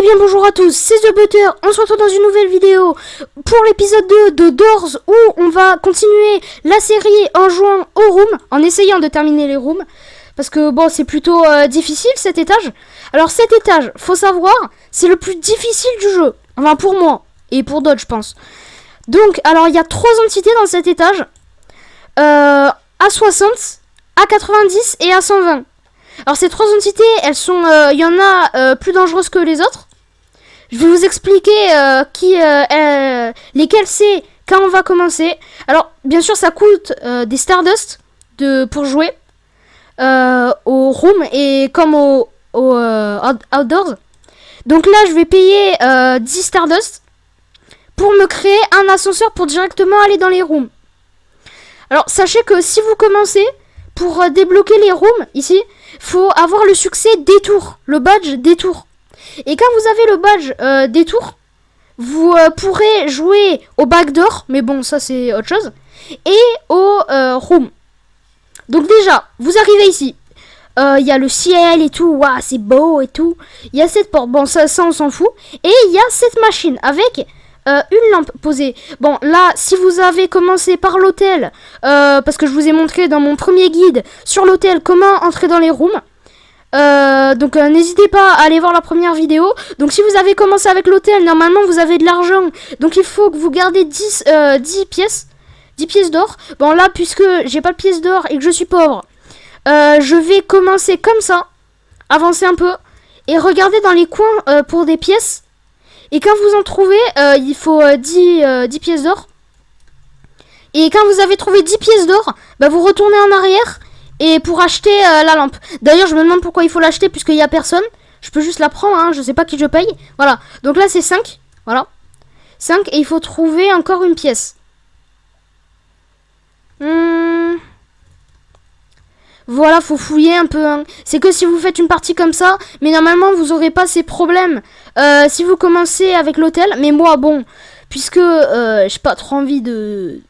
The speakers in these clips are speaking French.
Eh bien bonjour à tous, c'est The Butter, on se retrouve dans une nouvelle vidéo pour l'épisode 2 de Doors où on va continuer la série en jouant aux rooms, en essayant de terminer les rooms. Parce que bon, c'est plutôt difficile cet étage. Alors cet étage, faut savoir, c'est le plus difficile du jeu. Enfin pour moi, et pour d'autres je pense. Donc, alors il y a 3 entités dans cet étage. À 60, à 90 et à 120. Alors ces 3 entités, elles sont, il y en a plus dangereuses que les autres. Je vais vous expliquer lesquelles c'est quand on va commencer. Alors bien sûr ça coûte des Stardust pour jouer au room et comme au outdoors. Donc là je vais payer 10 Stardust pour me créer un ascenseur pour directement aller dans les rooms. Alors sachez que si vous commencez, pour débloquer les rooms ici, faut avoir le succès détour, le badge détour. Et quand vous avez le badge détour, vous pourrez jouer au backdoor, mais bon ça c'est autre chose, et au room. Donc déjà, vous arrivez ici, il y a le ciel et tout, waouh c'est beau et tout. Il y a cette porte, bon ça on s'en fout, et il y a cette machine avec une lampe posée. Bon là si vous avez commencé par l'hôtel, parce que je vous ai montré dans mon premier guide sur l'hôtel comment entrer dans les rooms, donc n'hésitez pas à aller voir la première vidéo. Donc si vous avez commencé avec l'hôtel, normalement vous avez de l'argent, donc il faut que vous gardez 10 pièces d'or. Bon là puisque j'ai pas de pièces d'or et que je suis pauvre, je vais commencer comme ça, avancer un peu et regarder dans les coins pour des pièces. Et quand vous en trouvez, il faut 10 pièces d'or. Et quand vous avez trouvé 10 pièces d'or, bah vous retournez en arrière et pour acheter la lampe. D'ailleurs, je me demande pourquoi il faut l'acheter puisqu'il n'y a personne. Je peux juste la prendre, hein, je sais pas qui je paye. Voilà, donc là c'est 5. Voilà, 5 et il faut trouver encore une pièce. Voilà, faut fouiller un peu, hein. C'est que si vous faites une partie comme ça, mais normalement vous aurez pas ces problèmes si vous commencez avec l'hôtel. Mais moi bon, puisque j'ai pas trop envie de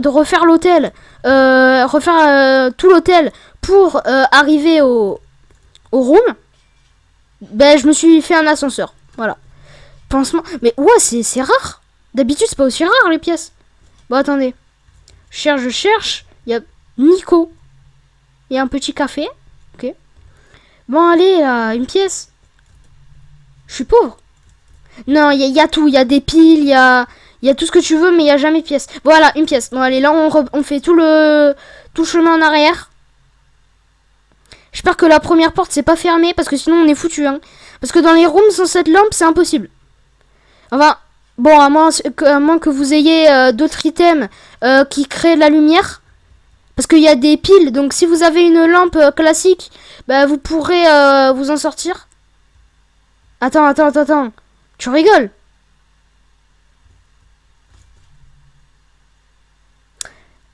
refaire l'hôtel, refaire tout l'hôtel pour arriver au room, ben je me suis fait un ascenseur. Voilà. Pansement. Mais ouais, c'est rare. D'habitude c'est pas aussi rare les pièces. Bon attendez. Je cherche. Il y a Nico. Il y a un petit café. Ok. Bon, allez, une pièce. Je suis pauvre. Non, il y a tout. Il y a des piles, il y a tout ce que tu veux, mais il n'y a jamais de pièce. Voilà, une pièce. Bon, allez, là, on fait tout le chemin en arrière. J'espère que la première porte, c'est pas fermé, parce que sinon, on est foutu, hein. Parce que dans les rooms, sans cette lampe, c'est impossible. Enfin, bon, à moins que vous ayez d'autres items qui créent de la lumière. Parce qu'il y a des piles, donc si vous avez une lampe classique, bah vous pourrez vous en sortir. Attends. Tu rigoles?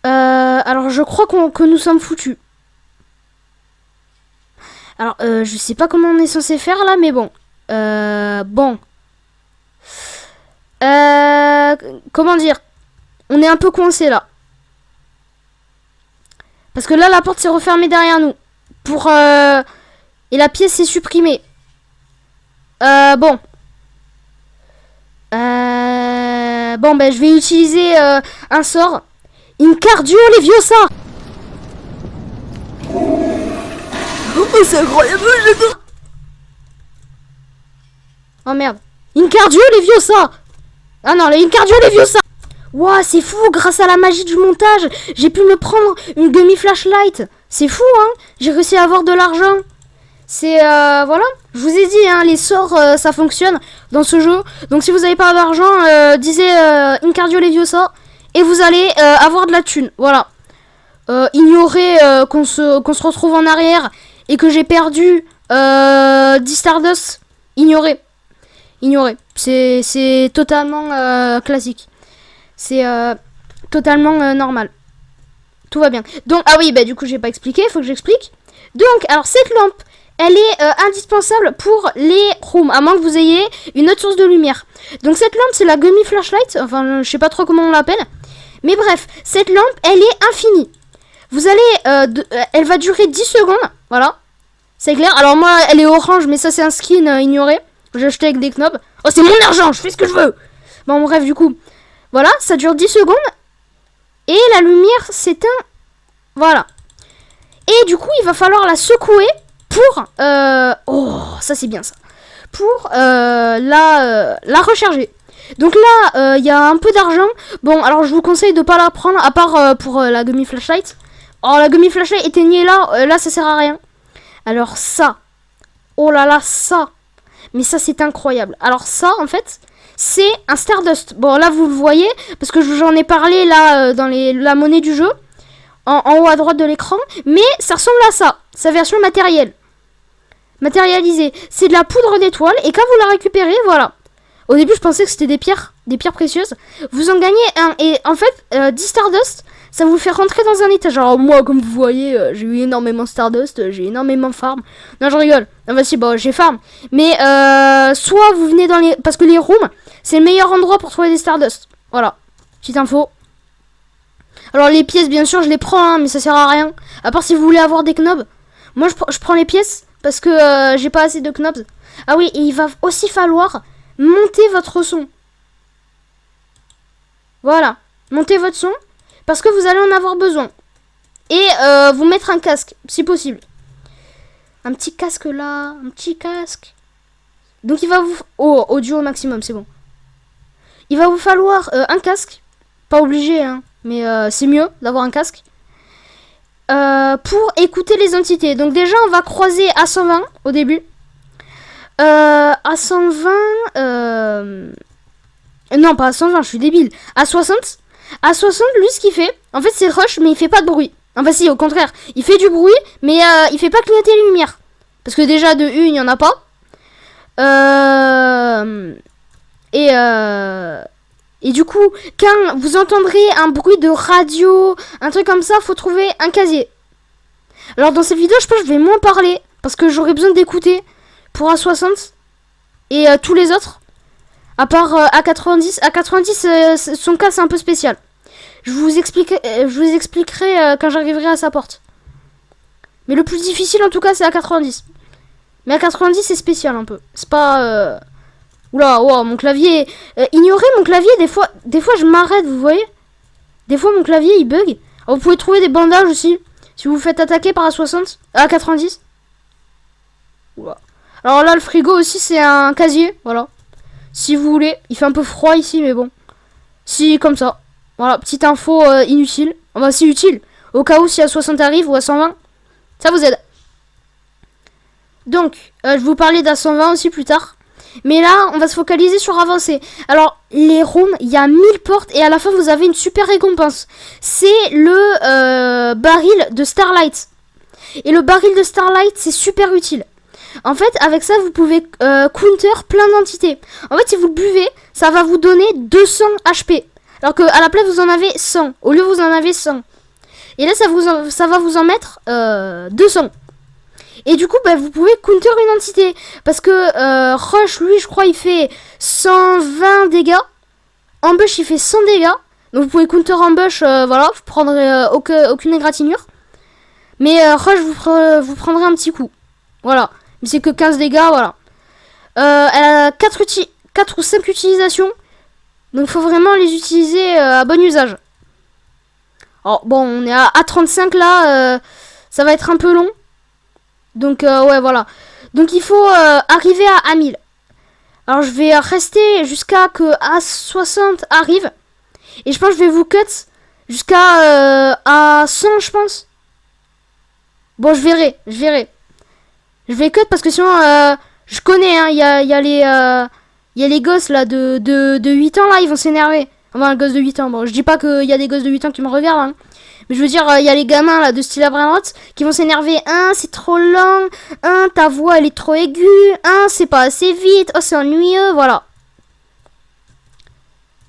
Alors je crois que nous sommes foutus. Alors je sais pas comment on est censé faire là, mais bon. Bon. Comment dire? On est un peu coincé là. Parce que là, la porte s'est refermée derrière nous. Et la pièce s'est supprimée. Bon. Bon, ben, je vais utiliser un sort. Incardio Leviosa. Oh, c'est incroyable, j'adore. Oh, merde. Incardio Leviosa. Ah non, Incardio Leviosa. Wow, c'est fou, grâce à la magie du montage, j'ai pu me prendre une demi-flashlight. C'est fou, hein. J'ai réussi à avoir de l'argent. C'est, voilà. Je vous ai dit, hein, les sorts, ça fonctionne dans ce jeu. Donc si vous n'avez pas d'argent, disez Incardio Leviosa et vous allez avoir de la thune. Voilà. Ignorez qu'on se retrouve en arrière et que j'ai perdu 10 Stardust. Ignorez. C'est totalement classique. C'est totalement normal. Tout va bien. Donc, ah oui, bah du coup, j'ai pas expliqué, faut que j'explique. Donc, alors cette lampe, elle est indispensable pour les rooms, à moins que vous ayez une autre source de lumière. Donc cette lampe, c'est la Gummy Flashlight, enfin, je sais pas trop comment on l'appelle. Mais bref, cette lampe, elle est infinie. Vous allez, elle va durer 10 secondes, voilà. C'est clair. Alors moi, elle est orange, mais ça, c'est un skin ignoré. J'ai acheté avec des knobs. Oh, c'est mon argent, je fais ce que je veux. Bon, bref, du coup, voilà, ça dure 10 secondes. Et la lumière s'éteint. Voilà. Et du coup, il va falloir la secouer pour... oh, ça c'est bien ça. Pour la recharger. Donc là, il y a un peu d'argent. Bon, alors je vous conseille de pas la prendre, à part pour la gummy flashlight. Oh, la gummy flashlight, éteignez-la. Là, ça sert à rien. Alors ça. Oh là là, ça. Mais ça, c'est incroyable. Alors ça, en fait, c'est un Stardust. Bon, là, vous le voyez, parce que j'en ai parlé, là, dans la monnaie du jeu. En haut à droite de l'écran. Mais ça ressemble à ça. Sa version matérielle. Matérialisée. C'est de la poudre d'étoile. Et quand vous la récupérez, voilà. Au début, je pensais que c'était des pierres précieuses. Vous en gagnez un. Et en fait, 10 Stardust, ça vous fait rentrer dans un étage. Alors moi, comme vous voyez, j'ai eu énormément Stardust. J'ai énormément farm. Non, je rigole. Non, bah si, bon, j'ai farm. Mais soit vous venez dans les... Parce que les rooms, c'est le meilleur endroit pour trouver des Stardust. Voilà. Petite info. Alors les pièces, bien sûr, je les prends, hein, mais ça sert à rien. À part si vous voulez avoir des knobs. Moi, je prends les pièces parce que j'ai pas assez de knobs. Ah oui, et il va aussi falloir monter votre son. Voilà. Montez votre son parce que vous allez en avoir besoin. Et vous mettre un casque, si possible. Un petit casque là, un petit casque. Donc il va vous... Oh, audio au maximum, c'est bon. Il va vous falloir un casque. Pas obligé, hein. Mais c'est mieux d'avoir un casque. Pour écouter les entités. Donc déjà, on va croiser à 120 au début. À 120... Non, pas à 120, je suis débile. À 60. À 60, lui, ce qu'il fait... En fait, c'est rush, mais il fait pas de bruit. Enfin si, au contraire. Il fait du bruit, mais il fait pas clignoter les lumières. Parce que déjà, de une, il n'y en a pas. Et du coup, quand vous entendrez un bruit de radio, un truc comme ça, faut trouver un casier. Alors dans cette vidéo, je pense que je vais moins parler, parce que j'aurai besoin d'écouter pour A60 et tous les autres. À part A90. A90, son cas, c'est un peu spécial. Je vous expliquerai quand j'arriverai à sa porte. Mais le plus difficile, en tout cas, c'est A90. Mais A90, c'est spécial un peu. C'est pas... Oula, wow, mon clavier... ignorez mon clavier, des fois je m'arrête, vous voyez. Des fois mon clavier il bug. Alors, vous pouvez trouver des bandages aussi. Si vous vous faites attaquer par A60, A90. Oula. Alors là le frigo aussi c'est un casier, voilà. Si vous voulez, il fait un peu froid ici mais bon. Si comme ça. Voilà, petite info inutile. Enfin c'est utile. Au cas où si A60 arrive ou A120, ça vous aide. Donc, je vous parlais d'A120 aussi plus tard. Mais là, on va se focaliser sur avancer. Alors, les rooms, il y a 1000 portes et à la fin, vous avez une super récompense. C'est le baril de Starlight. Et le baril de Starlight, c'est super utile. En fait, avec ça, vous pouvez counter plein d'entités. En fait, si vous le buvez, ça va vous donner 200 HP. Alors qu'à la place, vous en avez 100. Au lieu, vous en avez 100. Et là, ça va vous en mettre 200. Et du coup, bah, vous pouvez counter une entité. Parce que Rush, lui, je crois, il fait 120 dégâts. Ambush, il fait 100 dégâts. Donc vous pouvez counter Ambush, voilà, vous prendrez aucune égratignure. Mais Rush, vous prendrez un petit coup. Voilà. Mais c'est que 15 dégâts, voilà. Elle a 4 ou 5 utilisations. Donc il faut vraiment les utiliser à bon usage. Alors bon, on est à 35 là. Ça va être un peu long. Donc ouais voilà. Donc il faut arriver à 1000. Alors je vais rester jusqu'à que A60 arrive. Et je pense que je vais vous cut jusqu'à à 100 je pense. Bon je verrai. Je vais cut parce que sinon je connais hein, il y a les gosses là de 8 ans là, ils vont s'énerver. Enfin un gosse de 8 ans. Bon je dis pas qu'il y a des gosses de 8 ans qui me regardent hein. Mais je veux dire, il y a les gamins là de style Abramots qui vont s'énerver. C'est trop lent. Ta voix elle est trop aiguë. C'est pas assez vite. Oh, c'est ennuyeux. Voilà.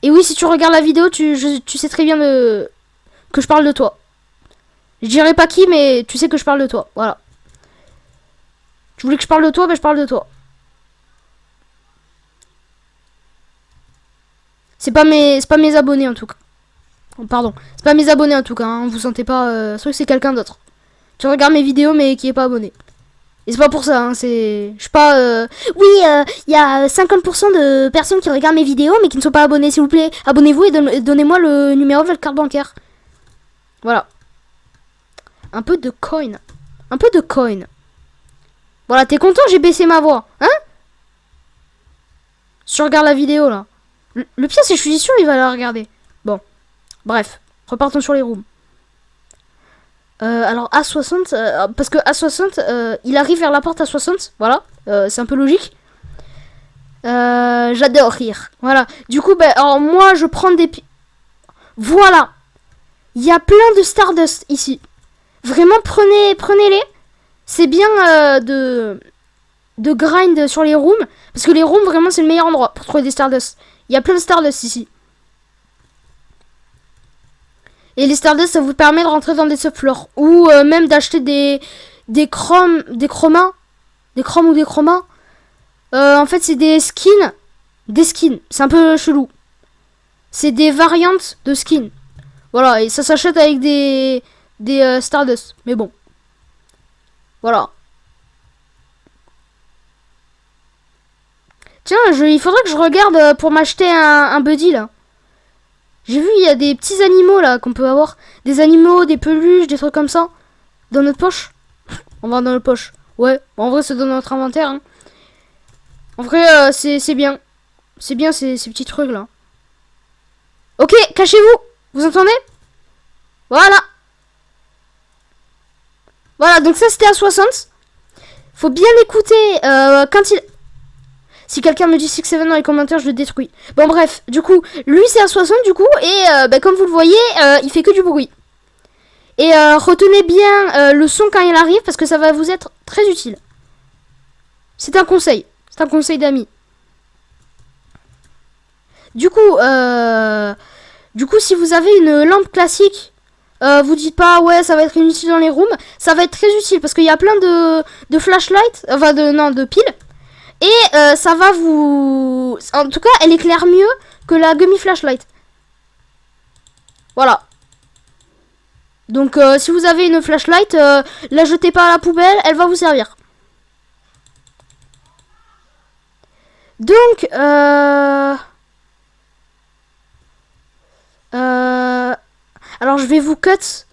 Et oui, si tu regardes la vidéo, tu sais très bien que je parle de toi. Je dirais pas qui, mais tu sais que je parle de toi. Voilà. Tu voulais que je parle de toi, ben je parle de toi. C'est pas mes abonnés en tout cas. Pardon, c'est pas mes abonnés en tout cas, hein. Vous sentez pas, sauf que c'est quelqu'un d'autre. Tu regardes mes vidéos mais qui est pas abonné. Et c'est pas pour ça, hein, c'est... Je sais pas... Oui, il y a 50% de personnes qui regardent mes vidéos, mais qui ne sont pas abonnées, s'il vous plaît. Abonnez-vous et donnez-moi le numéro de votre carte bancaire. Voilà. Un peu de coin. Un peu de coin. Voilà, t'es content, j'ai baissé ma voix, hein? Si tu regardes la vidéo, là. Le pire, c'est que je suis sûr il va la regarder. Bon. Bref. Repartons sur les rooms. Alors A60, parce que A60, il arrive vers la porte A60, voilà, c'est un peu logique. J'adore rire, voilà. Du coup, ben, alors moi, je prends des... Voilà. Il y a plein de Stardust ici. Vraiment, prenez-les. C'est bien de grind sur les rooms, parce que les rooms, vraiment, c'est le meilleur endroit pour trouver des Stardust. Il y a plein de Stardust ici. Et les Stardust, ça vous permet de rentrer dans des subfloors. Ou même d'acheter des chromas. Des chromes ou des chromas. En fait, c'est des skins. Des skins. C'est un peu chelou. C'est des variantes de skins. Voilà, et ça s'achète avec des Stardust. Mais bon. Voilà. Tiens, il faudrait que je regarde pour m'acheter un buddy, là. J'ai vu, il y a des petits animaux là qu'on peut avoir. Des animaux, des peluches, des trucs comme ça. Dans notre poche. On va dans notre poche. Ouais, en vrai c'est dans notre inventaire. Hein. En vrai c'est bien. C'est bien ces petits trucs là. Ok, cachez-vous. Vous entendez? Voilà. Voilà, donc ça c'était à 60. Faut bien écouter quand il... Si quelqu'un me dit 6-7 dans les commentaires, je le détruis. Bon bref, du coup, lui c'est à 60 du coup, et comme vous le voyez, il fait que du bruit. Et retenez bien le son quand il arrive, parce que ça va vous être très utile. C'est un conseil d'amis. Du coup, si vous avez une lampe classique, vous dites pas ouais ça va être inutile dans les rooms, ça va être très utile, parce qu'il y a plein de flashlights, enfin de piles. Et ça va vous... En tout cas, elle éclaire mieux que la gummy flashlight. Voilà. Donc, si vous avez une flashlight, la jetez pas à la poubelle, elle va vous servir. Donc, alors, je vais vous cut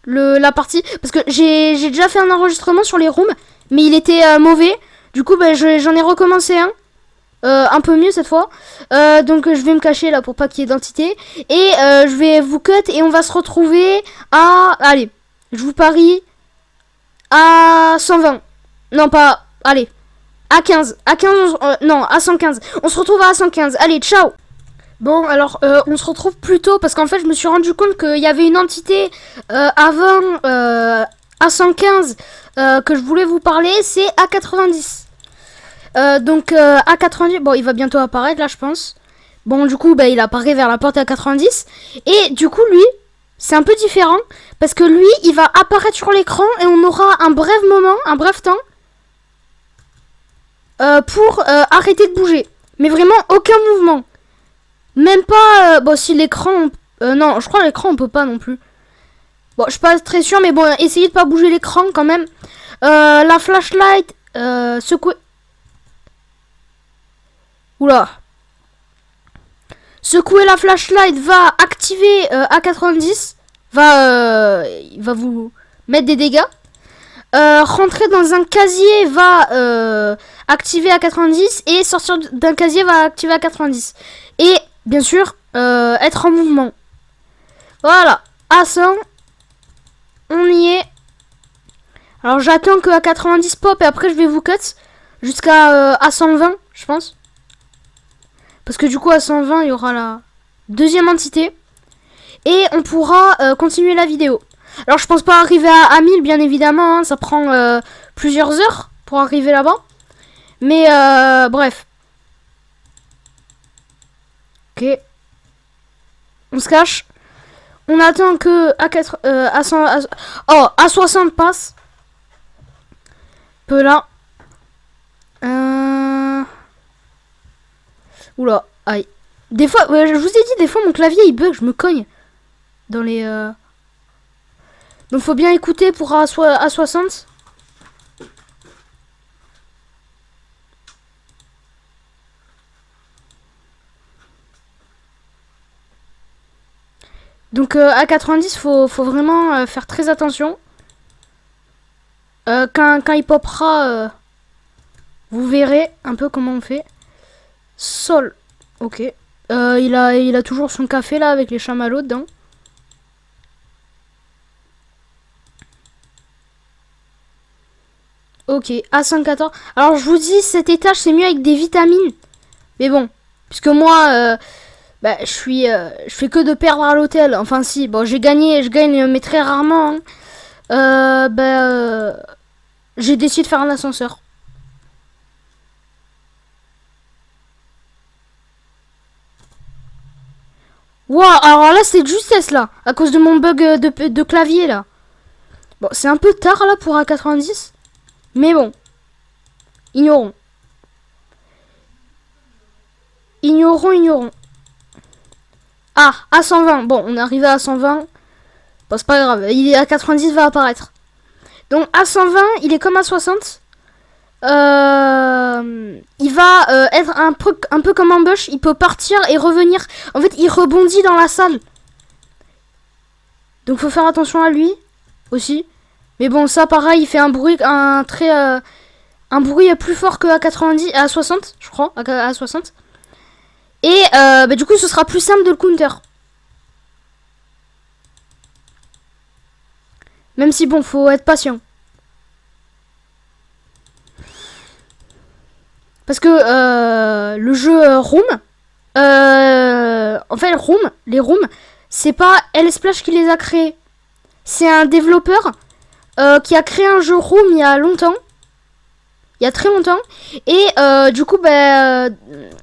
la partie. Parce que j'ai déjà fait un enregistrement sur les rooms, mais il était mauvais. Du coup, bah, j'en ai recommencé un peu mieux cette fois. Donc, je vais me cacher là pour pas qu'il y ait d'entité. Et je vais vous cut et on va se retrouver à... Allez, je vous parie à 120. Non, pas... Allez, à 15. À 15, non, à 115. On se retrouve à 115. Allez, ciao. Bon, alors, on se retrouve plus tôt parce qu'en fait, je me suis rendu compte qu'il y avait une entité avant à 115 que je voulais vous parler, c'est à 90. Donc à 90, bon il va bientôt apparaître là je pense. Bon du coup bah, il apparaît vers la porte à 90. Et du coup lui c'est un peu différent. Parce que lui il va apparaître sur l'écran et on aura un bref moment, un bref temps pour arrêter de bouger. Mais vraiment aucun mouvement. Même pas, bon si l'écran, non je crois l'écran on peut pas non plus. Bon je suis pas très sûr mais bon essayez de pas bouger l'écran quand même. La flashlight, secouer. Oula. Secouer la flashlight va activer à 90. Il va vous mettre des dégâts. Rentrer dans un casier va activer à 90. Et sortir d'un casier va activer à 90. Et bien sûr, être en mouvement. Voilà. À 100. On y est. Alors j'attends que à 90 pop et après je vais vous cut. Jusqu'à à 120 je pense. Parce que du coup à 120 il y aura la deuxième entité. Et on pourra continuer la vidéo. Alors je pense pas arriver à 1000 bien évidemment. Hein, ça prend plusieurs heures pour arriver là-bas. Mais bref. Ok. On se cache. On attend que à 60 passe. Peu là. Oula, aïe. Des fois, je vous ai dit, des fois mon clavier il bug, je me cogne. Dans les... Donc faut bien écouter pour à 60. Donc à 90, faut vraiment faire très attention. Quand il popera, vous verrez un peu comment on fait. Sol. Ok. Il a toujours son café là avec les chamallows dedans. Ok, A114. Alors je vous dis, cet étage c'est mieux avec des vitamines. Mais bon, puisque moi, bah, je fais que de perdre à l'hôtel. Enfin si, bon je gagne mais très rarement. Hein. J'ai décidé de faire un ascenseur. Wow, alors là c'est de justesse là, à cause de mon bug de clavier là. Bon, c'est un peu tard là pour A90, mais bon, ignorons. Ignorons. Ah, A120, bon, on est arrivé à 120. Bon, c'est pas grave, il est à 90 va apparaître. Donc A120, il est comme A60. Il va être un peu comme un bush, il peut partir et revenir. En fait, il rebondit dans la salle. Donc faut faire attention à lui aussi. Mais bon, ça pareil, il fait un bruit un bruit plus fort que à 90 à 60, je crois, à 60. Et bah, du coup, ce sera plus simple de le counter. Même si bon, faut être patient. Parce que le jeu Room, en fait, les Rooms, c'est pas LSplash qui les a créés. C'est un développeur qui a créé un jeu Room il y a longtemps. Il y a très longtemps. Et du coup, bah,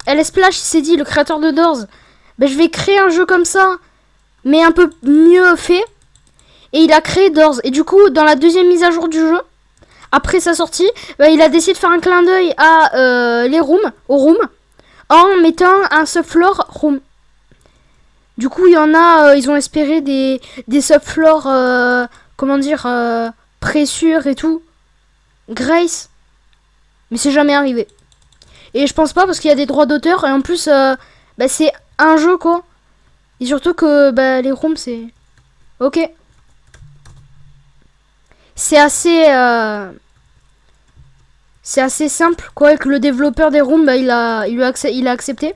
LSplash s'est dit, le créateur de Doors, bah, je vais créer un jeu comme ça, mais un peu mieux fait. Et il a créé Doors. Et du coup, dans la deuxième mise à jour du jeu, après sa sortie, bah, il a décidé de faire un clin d'œil à les rooms, aux rooms, en mettant un subfloor room. Du coup, il y en a, ils ont espéré des subfloors, comment dire, pressure et tout. Grace. Mais c'est jamais arrivé. Et je pense pas parce qu'il y a des droits d'auteur. Et en plus, bah, c'est un jeu, quoi. Et surtout que bah, les rooms, c'est... Ok. C'est assez... c'est assez simple, quoi, que le développeur des rooms, bah, il a accepté.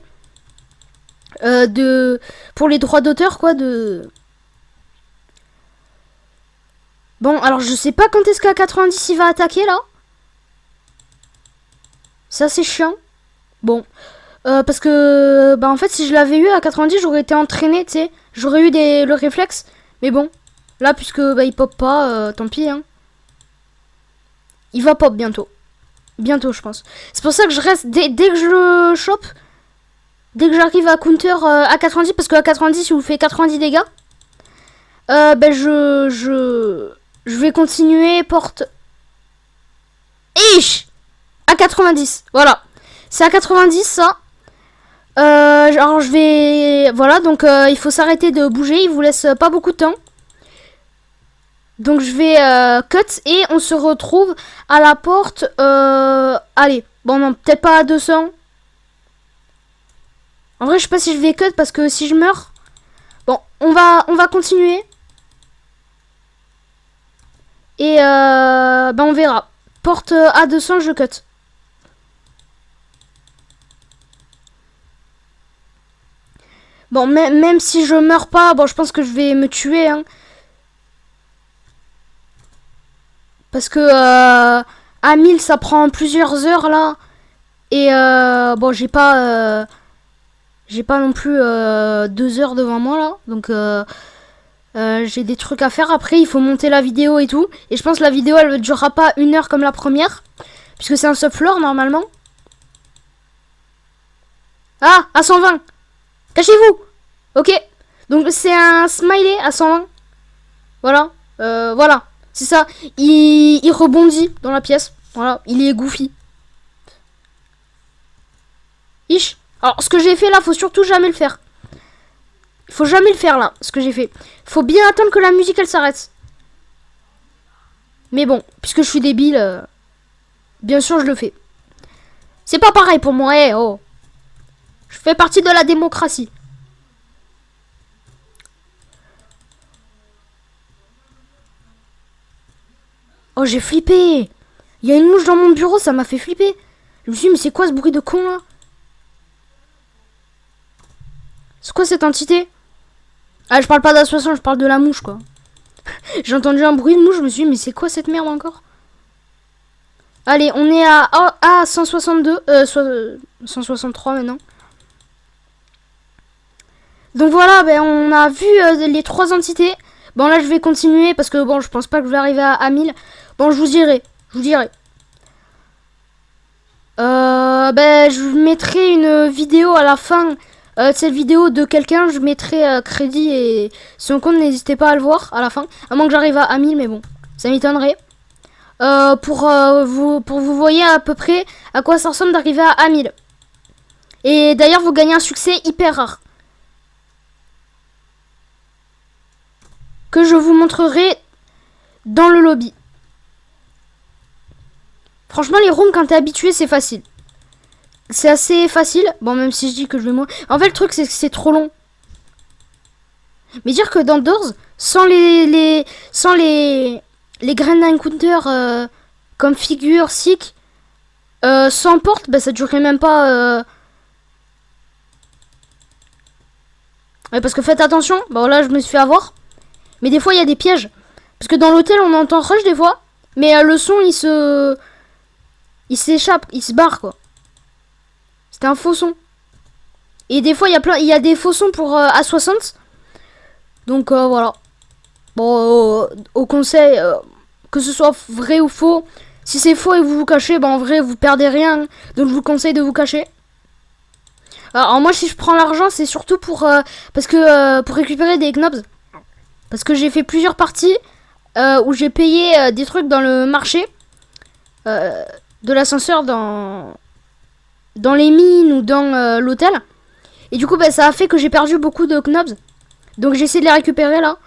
Pour les droits d'auteur, quoi, de... Bon, alors je sais pas quand est-ce qu'à 90 il va attaquer, là. Ça, c'est chiant. Bon. Parce que, bah, en fait, si je l'avais eu à 90, j'aurais été entraîné, tu sais. J'aurais eu le réflexe. Mais bon. Là, puisque, bah, il pop pas, tant pis, hein. Il va pop bientôt. Bientôt, je pense. C'est pour ça que je reste, dès que je le chope, dès que j'arrive à counter à 90, parce qu'à 90, il vous fait 90 dégâts, ben je vais continuer porte... Ish à 90, voilà. C'est à 90, ça. Alors, je vais... Voilà, donc il faut s'arrêter de bouger, il vous laisse pas beaucoup de temps. Donc, je vais cut et on se retrouve à la porte... allez, bon, non, peut-être pas à 200. En vrai, je sais pas si je vais cut parce que si je meurs... Bon, on va continuer. Et ben on verra. Porte A200, je cut. Bon, même si je meurs pas, bon, je pense que je vais me tuer. Hein. Parce que à 1000, ça prend plusieurs heures là. Et bon, j'ai pas non plus 2 heures devant moi là. Donc j'ai des trucs à faire. Après, il faut monter la vidéo et tout. Et je pense que la vidéo, elle ne durera pas 1 heure comme la première. Puisque c'est un subfloor normalement. Ah, à 120. Cachez-vous. Ok. Donc c'est un smiley à 120. Voilà. Voilà. C'est ça. Il rebondit dans la pièce. Voilà. Il est goofy. Ish. Alors, ce que j'ai fait là, faut surtout jamais le faire. Faut jamais le faire là, ce que j'ai fait. Faut bien attendre que la musique elle s'arrête. Mais bon, puisque je suis débile, bien sûr je le fais. C'est pas pareil pour moi, oh. Je fais partie de la démocratie. Oh, j'ai flippé. Il y a une mouche dans mon bureau, ça m'a fait flipper. Je me suis dit, mais c'est quoi ce bruit de con là? C'est quoi cette entité? Ah, je parle pas d'A60, je parle de la mouche quoi. J'ai entendu un bruit de mouche, je me suis dit, mais c'est quoi cette merde encore? Allez, on est à 162, 163 maintenant. Donc voilà, ben, on a vu les 3 entités. Bon, là, je vais continuer parce que bon, je pense pas que je vais arriver à 1000. Bon, je vous dirai. Ben, je mettrai une vidéo à la fin de cette vidéo de quelqu'un. Je mettrai crédit et son compte, n'hésitez pas à le voir à la fin. À moins que j'arrive à 1000, mais bon, ça m'étonnerait. Pour vous voyez à peu près à quoi ça ressemble d'arriver à 1000. Et d'ailleurs, vous gagnez un succès hyper rare. Que je vous montrerai dans le lobby. Franchement, les rooms, quand t'es habitué, c'est facile. C'est assez facile. Bon, même si je dis que je vais mourir. En fait, le truc, c'est que c'est trop long. Mais dire que dans Doors, sans les Grand Encounter comme figure, sick, sans porte, bah, ça durerait même pas... Ouais, parce que faites attention. Bon, là, je me suis fait avoir. Mais des fois, il y a des pièges. Parce que dans l'hôtel, on entend rush des fois. Mais le son, il s'échappe, il se barre, quoi. C'était un faux son. Et des fois, il y a des faux sons pour A60. Donc, voilà. Bon, au conseil, que ce soit vrai ou faux. Si c'est faux et vous vous cachez, bah en vrai, vous perdez rien. Donc, je vous conseille de vous cacher. Alors, moi, si je prends l'argent, c'est surtout pour récupérer des knobs. Parce que j'ai fait plusieurs parties où j'ai payé des trucs dans le marché de l'ascenseur dans les mines ou dans l'hôtel. Et du coup, bah, ça a fait que j'ai perdu beaucoup de knobs. Donc j'ai essayé de les récupérer là.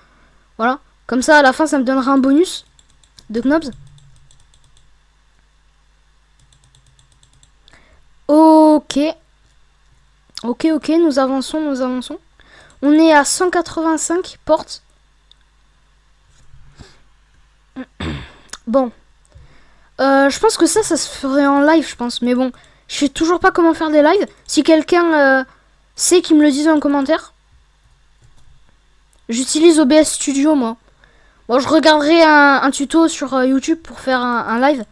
Voilà. Comme ça, à la fin, ça me donnera un bonus de knobs. Ok. Ok, nous avançons. On est à 185 portes. Bon. Je pense que ça se ferait en live, je pense. Mais bon, je sais toujours pas comment faire des lives. Si quelqu'un sait, qu'il me le dise en commentaire. J'utilise OBS Studio, moi. Bon, je regarderai un tuto sur YouTube pour faire un live.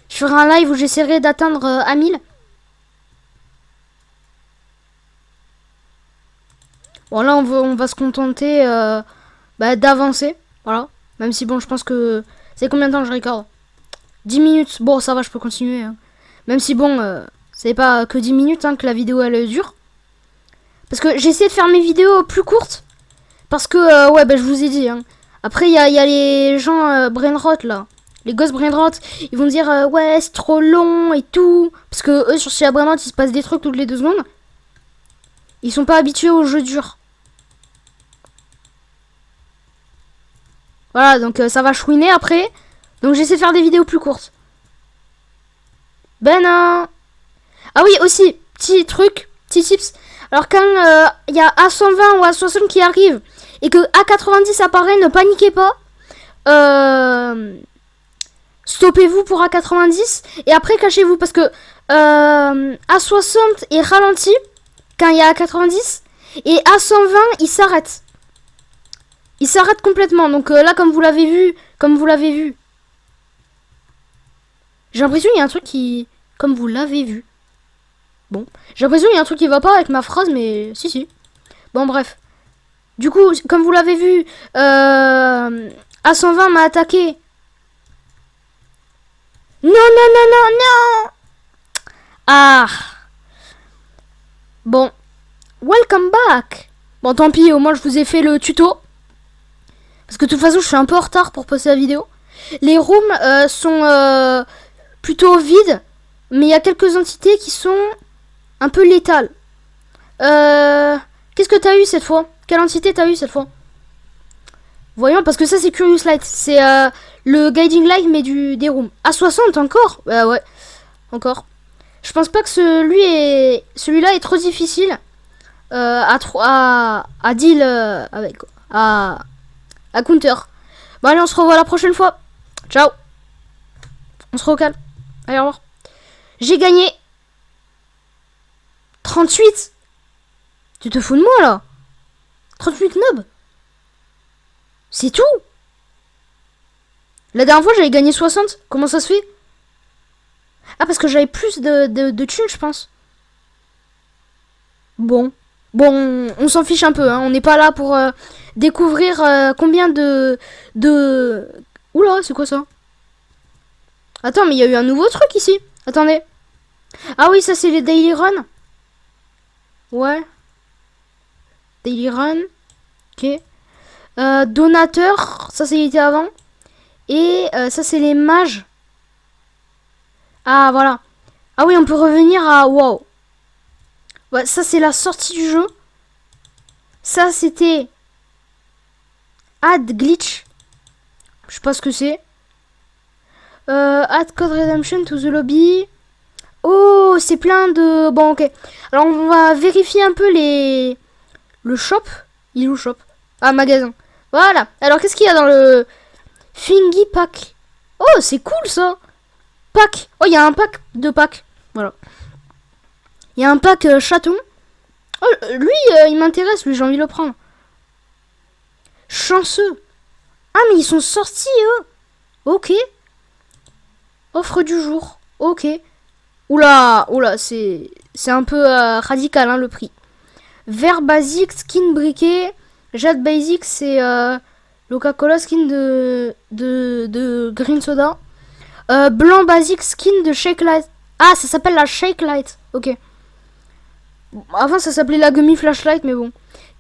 Je ferai un live où j'essaierai d'atteindre à 1000. Bon, là, on va se contenter d'avancer. Voilà. Même si, bon, je pense que... C'est combien de temps que je recorde? 10 minutes. Bon, ça va, je peux continuer. Hein. Même si, bon, c'est pas que 10 minutes hein, que la vidéo, elle dure. Parce que j'essaie de faire mes vidéos plus courtes. Parce que, ouais, bah, je vous ai dit. Hein. Après, il y a les gens brainrot, là. Les gosses brainrot, ils vont dire, ouais, c'est trop long et tout. Parce que eux, sur brainrot, il se passe des trucs toutes les 2 secondes. Ils sont pas habitués aux jeux durs. Voilà, donc ça va chouiner après. Donc j'essaie de faire des vidéos plus courtes. Ben non. Ah oui, aussi, petit truc, petit tips. Alors quand il y a A120 ou A60 qui arrive et que A90 apparaît, ne paniquez pas. Stoppez-vous pour A90 et après cachez-vous parce que A60 est ralenti quand il y a A90 et A120 il s'arrête. Il s'arrête complètement. Donc là, comme vous l'avez vu, j'ai l'impression qu'il y a un truc qui... Comme vous l'avez vu. Bon. J'ai l'impression qu'il y a un truc qui va pas avec ma phrase, mais si. Bon, bref. Du coup, comme vous l'avez vu, A120 m'a attaqué. Non. Ah. Bon. Welcome back. Bon, tant pis, au moins je vous ai fait le tuto. Parce que de toute façon, je suis un peu en retard pour poster la vidéo. Les rooms sont plutôt vides. Mais il y a quelques entités qui sont un peu létales. Qu'est-ce que t'as eu cette fois? Quelle entité t'as eu cette fois? Voyons, parce que ça c'est Curious Light. C'est le Guiding Light mais des rooms. A60 encore? Ouais, encore. Je pense pas que celui-là est trop difficile à deal avec. À counter. Bon allez, on se revoit la prochaine fois. Ciao. On se recale. Allez, au revoir. J'ai gagné 38. Tu te fous de moi, là? 38 nobs. C'est tout. La dernière fois, j'avais gagné 60. Comment ça se fait? Ah, parce que j'avais plus de thunes, je pense. Bon, on s'en fiche un peu, hein. On n'est pas là pour découvrir combien de... Oula, c'est quoi ça? Attends, mais il y a eu un nouveau truc ici. Attendez. Ah oui, ça c'est les daily run. Ouais. Daily run. Ok. Donateur, ça c'était avant. Et ça c'est les mages. Ah voilà. Ah oui, on peut revenir à... Wow. Ouais, ça c'est la sortie du jeu. Ça c'était Add glitch. Je sais pas ce que c'est. Add code redemption to the lobby. Oh, c'est plein de... Bon, ok. Alors on va vérifier un peu les... Le shop. Il est où le shop? Ah, magasin. Voilà. Alors qu'est-ce qu'il y a dans le Thingy pack? Oh, c'est cool ça. Pack. Oh, il y a un pack de packs. Voilà. Il y a un pack chaton. Oh, lui, il m'intéresse, lui, j'ai envie de le prendre. Chanceux. Ah, mais ils sont sortis, eux. Ok. Offre du jour. Ok. Oula, c'est un peu radical, hein, le prix. Vert basique, skin briquet. Jade basique, c'est Coca-Cola skin de green soda. Blanc basique, skin de shake light. Ah, ça s'appelle la shake light. Ok. Avant, ça s'appelait la gummy flashlight, mais bon.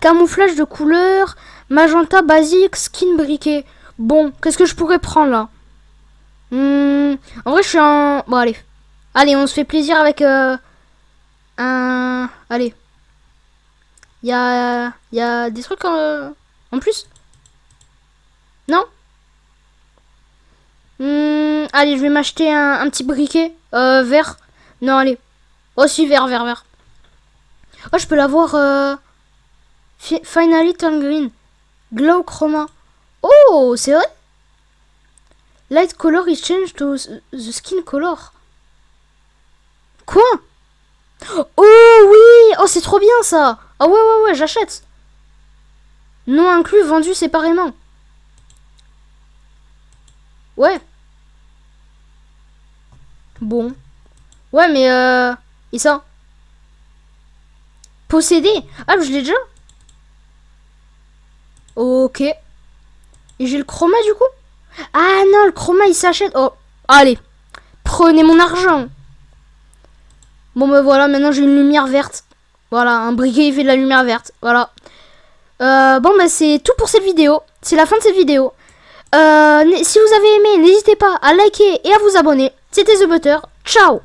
Camouflage de couleur. Magenta basique, skin briquet. Bon, qu'est-ce que je pourrais prendre là? En vrai, je suis en... Bon, allez. Allez, on se fait plaisir avec un... Allez. Il y a des trucs en plus? Non? Allez, je vais m'acheter un petit briquet vert. Non, allez. Aussi vert. Oh, je peux l'avoir... Finally turn green. Glow chroma. Oh, c'est vrai? Light color is changed to the skin color. Quoi? Oh oui! Oh, c'est trop bien ça! Ah ouais, j'achète. Non inclus, vendu séparément. Ouais. Bon. Ouais, mais et ça? Posséder? Ah, je l'ai déjà? Ok. Et j'ai le chroma du coup? Ah non, le chroma il s'achète. Oh, allez. Prenez mon argent. Bon ben voilà, maintenant j'ai une lumière verte. Voilà, un briquet il fait de la lumière verte. Voilà. Bon ben c'est tout pour cette vidéo. C'est la fin de cette vidéo. Si vous avez aimé, n'hésitez pas à liker et à vous abonner. C'était The Butter. Ciao.